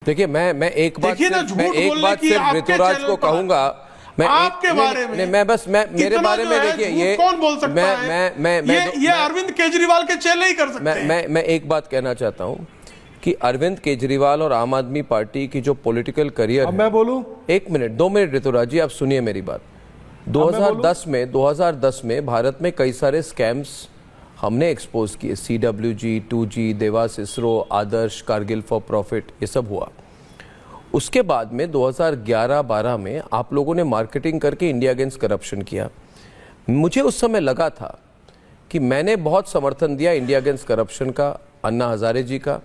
देखिए मैं एक बात सिर्फ ऋतुराज को कहूंगा, मैं आपके बारे में मैं बस मैं मेरे बारे में देखिए ये कौन बोल सकता है? मैं अरविंद केजरीवाल के चेले ही कर सकते हैं। मैं एक बात कहना चाहता हूं कि अरविंद केजरीवाल और आम आदमी पार्टी की जो पॉलिटिकल करियर है, मैं बोलूं 1 मिनट 2 मिनट ऋतुराज जी, आप सुनिए मेरी बात। 2010 में भारत में कई सारे स्कैम्स हमने एक्सपोज किए, CWG, 2G, Dewas ISRO, Adarsh, Kargil for profit, ये सब हुआ। उसके बाद में 2011-12 में आप लोगों ने मार्केटिंग करके इंडिया अगेंस्ट करप्शन किया। मुझे उस समय लगा था कि मैंने बहुत समर्थन दिया इंडिया अगेंस्ट करप्शन का, अन्ना हजारे जी का,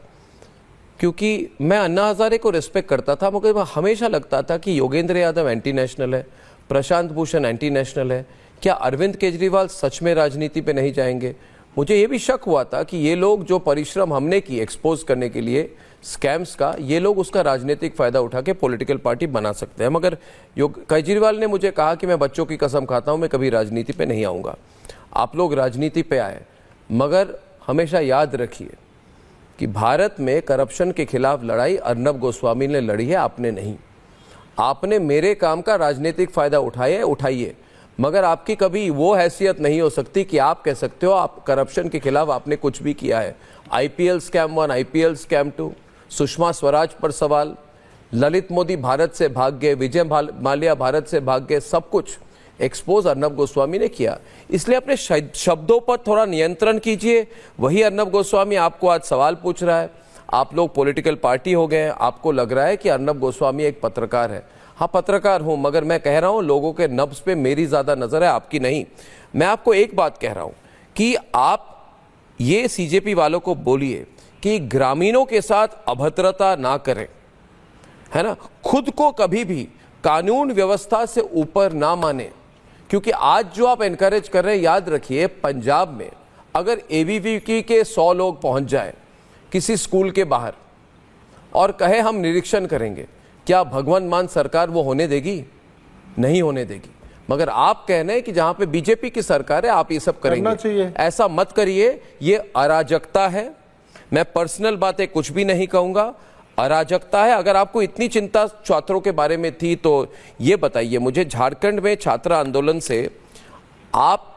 क्योंकि मैं अन्ना हजारे को रिस्पेक्ट करता था, मगर हमेशा लगता था कि योगेंद्र यादव एंटी नेशनल है, प्रशांत भूषण एंटी नेशनल है, क्या अरविंद केजरीवाल सच में राजनीति पे नहीं जाएंगे? मुझे ये भी शक हुआ था कि ये लोग जो परिश्रम हमने की एक्सपोज करने के लिए स्कैम्स का, ये लोग उसका राजनीतिक फायदा उठा के पॉलिटिकल पार्टी बना सकते हैं। मगर केजरीवाल ने मुझे कहा कि मैं बच्चों की कसम खाता हूं, मैं कभी राजनीति पे नहीं आऊंगा। आप लोग राजनीति पे आए, मगर हमेशा याद रखिए कि भारत में करप्शन के खिलाफ लड़ाई अर्नब गोस्वामी ने लड़ी है, आपने नहीं। आपने मेरे काम का राजनीतिक फायदा उठाइए, मगर आपकी कभी वो हैसियत नहीं हो सकती कि आप कह सकते हो आप करप्शन के खिलाफ आपने कुछ भी किया है। IPL scam 1, IPL scam 2, Sushma Swaraj पर सवाल, ललित मोदी भारत से भाग गए, विजय माल्या भारत से भाग गए, सब कुछ एक्सपोज अर्नब गोस्वामी ने किया। इसलिए अपने शब्दों पर थोड़ा नियंत्रण कीजिए। वही अर्नब गोस्वामी आपको आज सवाल पूछ रहा है। आप लोग पॉलिटिकल पार्टी हो गए, आपको लग रहा है कि अर्नब गोस्वामी एक पत्रकार है। हाँ, पत्रकार हूं, मगर मैं कह रहा हूं लोगों के नब्ज पे मेरी ज्यादा नजर है, आपकी नहीं। मैं आपको एक बात कह रहा हूं कि आप ये CJP वालों को बोलिए कि ग्रामीणों के साथ अभद्रता ना करें, है ना, खुद को कभी भी कानून व्यवस्था से ऊपर ना माने, क्योंकि आज जो आप एनकरेज कर रहे हैं, याद रखिए पंजाब में अगर ABVP के 100 लोग पहुंच जाए किसी स्कूल के बाहर और कहे हम निरीक्षण करेंगे, क्या भगवंत मान सरकार वो होने देगी? नहीं होने देगी। मगर आप कह रहे हैं कि जहां पे BJP की सरकार है आप ये सब करेंगे, ऐसा मत करिए, ये अराजकता है। मैं पर्सनल बातें कुछ भी नहीं कहूंगा, अराजकता है। अगर आपको इतनी चिंता छात्रों के बारे में थी तो ये बताइए मुझे, झारखंड में छात्र आंदोलन से आप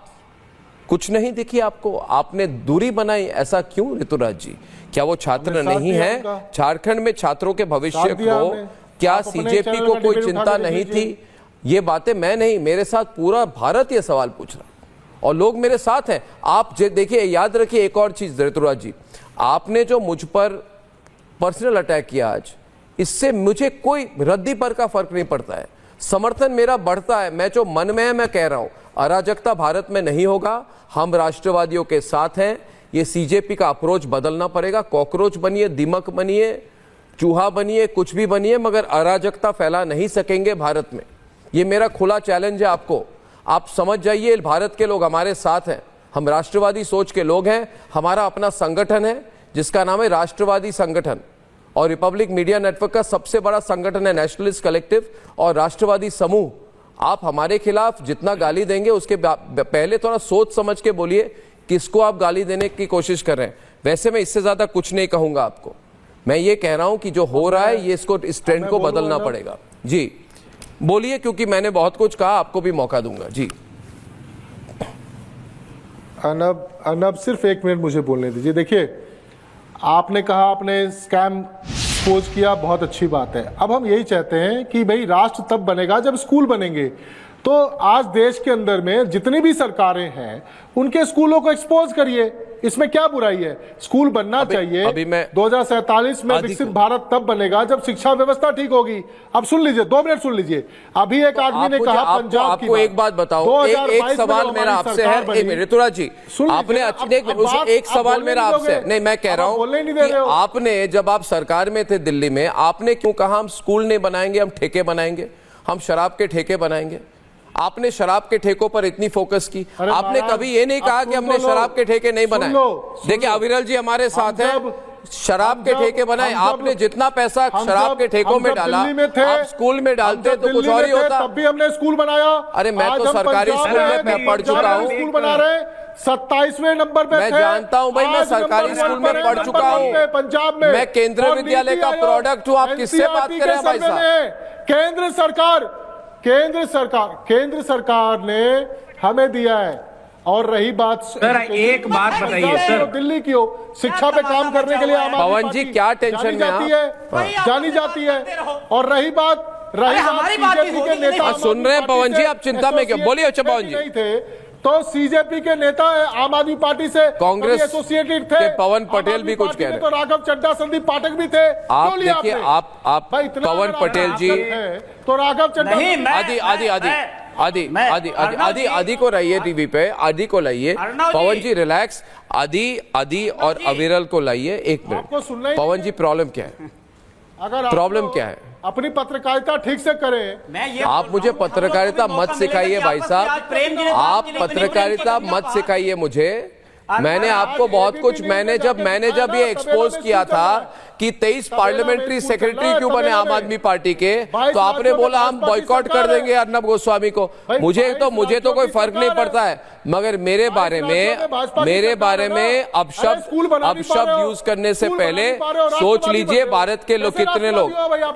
कुछ नहीं दिखी आपको? आपने दूरी बनाई, ऐसा क्यों ऋतुराज जी? क्या वो छात्र नहीं है? झारखंड में छात्रों के भविष्य को क्या CJP को कोई चिंता नहीं थी? ये बातें मैं नहीं, मेरे साथ पूरा भारत ये सवाल पूछ रहा और लोग मेरे साथ हैं। आप देखिए, याद रखिए एक और चीज ऋतुराज जी, आपने जो मुझ पर पर्सनल अटैक किया आज, इससे मुझे कोई रद्दी पर का फर्क नहीं पड़ता है, समर्थन मेरा बढ़ता है। मैं जो मन में है मैं कह रहा हूं, अराजकता भारत में नहीं होगा, हम राष्ट्रवादियों के साथ हैं। ये CJP का अप्रोच बदलना पड़ेगा। कॉकरोच बनिए, दीमक बनिए, चूहा बनिए, कुछ भी बनिए, मगर अराजकता फैला नहीं सकेंगे भारत में। ये मेरा खुला चैलेंज है आपको। आप समझ जाइए, भारत के लोग हमारे साथ हैं, हम राष्ट्रवादी सोच के लोग हैं। हमारा अपना संगठन है जिसका नाम है राष्ट्रवादी संगठन, और रिपब्लिक मीडिया नेटवर्क का सबसे बड़ा संगठन है नेशनलिस्ट कलेक्टिव और राष्ट्रवादी समूह। आप हमारे खिलाफ जितना गाली देंगे उसके पहले थोड़ा सोच समझ के बोलिए किसको आप गाली देने की कोशिश कर रहे हैं। वैसे मैं इससे ज्यादा कुछ नहीं कहूंगा आपको। मैं ये कह रहा हूं कि जो हो रहा है ये इस ट्रेंड को बदलना पड़ेगा। जी बोलिए, क्योंकि मैंने बहुत कुछ कहा, आपको भी मौका दूंगा। जी अनब सिर्फ 1 मिनट मुझे बोलने दीजिए। देखिए, आपने कहा आपने स्कैम एक्सपोज किया, बहुत अच्छी बात है। अब हम यही चाहते हैं कि भाई राष्ट्र तब बनेगा जब स्कूल बनेंगे। तो आज देश के अंदर में जितनी भी सरकारें हैं उनके स्कूलों को एक्सपोज करिए, इसमें क्या बुराई है? स्कूल बनना चाहिए। अभी मैं 2047 में विकसित भारत तब बनेगा जब शिक्षा व्यवस्था ठीक होगी। अब सुन लीजिए, 2 मिनट सुन लीजिए। अभी एक आदमी ने कहा पंजाब आपको एक बात बताओ, एक सवाल मेरा आपसे है ऋतुराज जी, आपने एक सवाल मेरा आपसे नहीं, मैं कह रहा हूं आपने जब आप सरकार में थे दिल्ली में, आपने क्यों कहा हम स्कूल नहीं बनाएंगे, हम ठेके बनाएंगे, हम शराब के ठेके बनाएंगे? आपने शराब के ठेकों पर इतनी फोकस की, आपने कभी ये नहीं कहा कि हमने शराब के ठेके नहीं बनाए। देखिए अविरल जी हमारे साथ हैं, शराब के ठेके बनाए, आपने जितना पैसा शराब के ठेकों में डाला आप स्कूल में डालते तो कुछ और ही होता। तब भी हमने स्कूल बनाया। अरे मैं तो सरकारी स्कूल में पढ़ चुका हूँ, स्कूल बना रहे 27वें नंबर पे मैं जानता हूं भाई, मैं सरकारी स्कूल में पढ़ चुका हूं, पंजाब में। मैं केंद्रीय विद्यालय का प्रोडक्ट हूं, आप किससे बात कर रहे हैं भाई साहब? केंद्र सरकार ने हमें दिया है। और रही बात सर, एक बात बताइए सर, दिल्ली की हो, शिक्षा पे काम करने के लिए आम आदमी पवन जी पार्टी क्या टेंशन में जानी जाती है। और रही बात बीजेपी के नेता सुन रहे हैं पवन जी, आप चिंता में क्यों, बोलिए। अच्छा पवन जी, नहीं थे तो सीजेपी के नेता आम आदमी पार्टी से कांग्रेस एसोसिएटेड थे, पवन पटेल भी कुछ कह रहे हैं, तो राघव चड्ढा, संदीप पाठक भी थे। आप देखिए, आप पवन पटेल जी तो राघव चड्ढा आदि को रहिए टीवी पे, आदि को लाइए, पवन जी रिलैक्स, आदि और अविरल को लाइए। एक मिनट पवन जी, प्रॉब्लम क्या है? अगर प्रॉब्लम क्या है? अपनी पत्रकारिता ठीक से करें। आप मुझे पत्रकारिता मत सिखाइए भाई साहब, आप पत्रकारिता मत सिखाइए मुझे। मैंने आपको बहुत कुछ, मैंने जब ये एक्सपोज किया था कि 23 पार्लियामेंट्री सेक्रेटरी क्यों बने आम आदमी पार्टी के, तो आपने बोला हम बॉयकॉट कर देंगे अर्नब गोस्वामी को। मुझे तो कोई फर्क नहीं पड़ता है, मगर मेरे बारे में अपशब्द यूज करने से पहले सोच लीजिए भारत के लोग कितने लोग।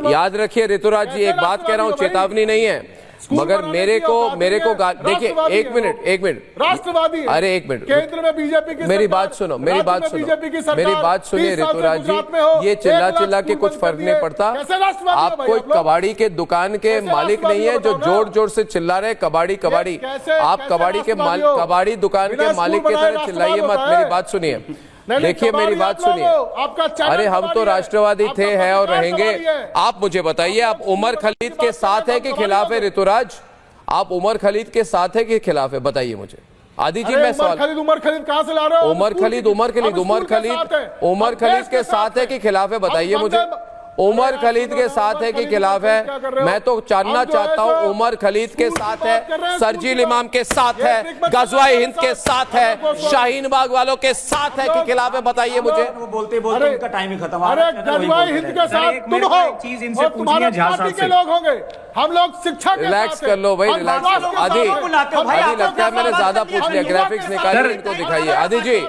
याद रखिए ऋतुराज जी, एक बात कह रहा हूं, चेतावनी नहीं है, मगर मेरे को देखिए, एक मिनट राष्ट्रवादी, अरे एक मिनट, केंद्र में बीजेपी की, मेरी बात सुनिए ऋतुराज जी, ये चिल्ला के कुछ फर्क नहीं पड़ता। आप कोई कबाड़ी के दुकान के मालिक नहीं है जो जोर जोर से चिल्ला रहे कबाड़ी। आप कबाड़ी दुकान के मालिक की तरह चिल्लाइए मत। मेरी बात सुनिए, देखिए मेरी बात सुनिए। अरे हम तो राष्ट्रवादी थे, हैं और रहेंगे। आप मुझे बताइए, आप उमर खलीद के साथ है कि खिलाफ है? ऋतुराज, आप उमर खलीद के साथ है कि खिलाफ है, बताइए मुझे। आदि जी, मैं सवाल, उमर खलीद कहां से ला रहे हो? उमर खलीद के साथ है कि खिलाफ है, बताइए मुझे। उमर खलीद के साथ है कि खिलाफ है? मैं तो जानना चाहता हूं, उमर खलीद के साथ है, सरजील इमाम के साथ है, गजवाए हिंद के साथ है, शाहीन बाग वालों के साथ है कि खिलाफ है, बताइए मुझे। बोलते उनका टाइम ही खत्म। अरे गजवाए हिंद के साथ तुम हो, चीज इनसे और तुम्हारे पार्टी के लोग होंगे, हम लोग शिक्षा के रिलैक्स कर लो भाई, रिलैक्स। आदि लगता है मैंने ज्यादा पूछ लिया, ग्राफिक्स निकालिए, इनको दिखाइए। आदि जी